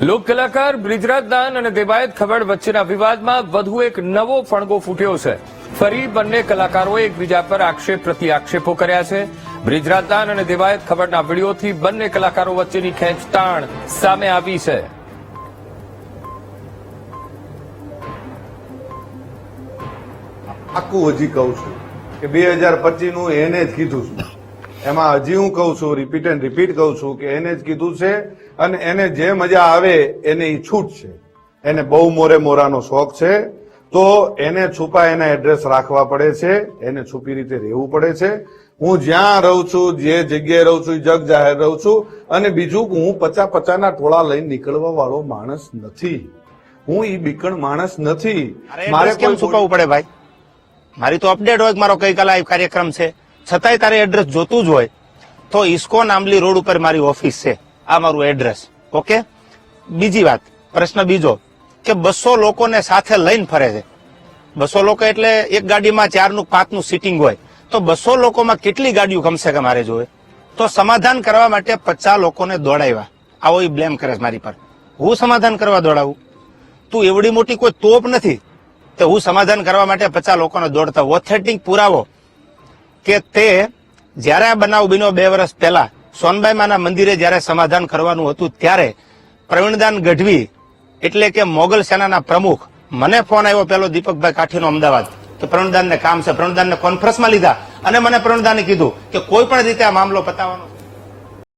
લોક કલાકાર બ્રિજરાજ દાન અને દેવાયત ખવડ વચ્ચેના વિવાદમાં વધુ એક નવો ફણગો ફૂટ્યો છે. ફરી બંને કલાકારોએ એકબીજા પર આક્ષેપ પ્રતિ આક્ષેપો કર્યા છે. બ્રિજરાજ દાન અને દેવાયત ખવડના વીડિયોથી બંને કલાકારો વચ્ચેની ખેંચતાણ સામે આવી છે. આખું હજી કહું છું કે 2025 નું એને જ કીધું છું. એમાં હજી હું કહું છું, રિપીટ એન્ડ રિપીટ કહું છું કે એને જ કીધું છે અને એને જે મજા આવે એને ઈ છૂટ છે. એને બહુ મોરાનો શોખ છે તો એને છુપા એના એડ્રેસ રાખવા પડે છે, એને છુપી રીતે રહેવું પડે છે. હું જ્યાં રહું છું, જે જગ્યાએ રહું છું, જગ જાહેર રહું છું. અને બીજું હું 50-50 ટોળા લઈને નીકળવા વાળો માણસ નથી. હું ઈ બીકણ માણસ નથી. મારે કેમ છુપાવવું પડે ભાઈ? મારી તો અપડેટ હોય કે મારો કઈ લાઈવ કાર્યક્રમ છે, છતાંય તારે એડ્રેસ જોતું જ હોય તો ઇસ્કોન આંબલી રોડ ઉપર મારી ઓફિસ છે, આ મારું એડ્રેસ. ઓકે, બીજી વાત, પ્રશ્ન બીજો કે 200 લોકોને સાથે લઈને ફરે છે. 200 લોકો એટલે એક ગાડીમાં 4 નું 5 નું સીટિંગ હોય તો 200 લોકોમાં કેટલી ગાડીઓ કમસે કમ મારે જોવે? તો સમાધાન કરવા માટે 50 લોકોને દોડાવ્યા. આવો એ બ્લેમ કરે છે મારી પર. હું સમાધાન કરવા દોડાવું? તું એવડી મોટી કોઈ તોપ નથી તો હું સમાધાન કરવા માટે 50 લોકોને દોડતા. ઓથેન્ટિક પુરાવો કે તે જયારે આ બનાવ બન્યો 2 વર્ષ પહેલા સોનબાઈ માના મંદિરે જયારે સમાધાન કરવાનું હતું ત્યારે પ્રવીણદાન ગઢવી એટલે કે મોગલ સેનાના પ્રમુખ મને ફોન આવ્યો પેલો દીપકભાઈ કાઠીનો અમદાવાદ કે પ્રવીણદાનને કામ છે. પ્રવીણદાનને કોન્ફરન્સમાં લીધા અને મને પ્રવીણદાને કીધું કે કોઈ પણ રીતે આ મામલો પતાવવાનો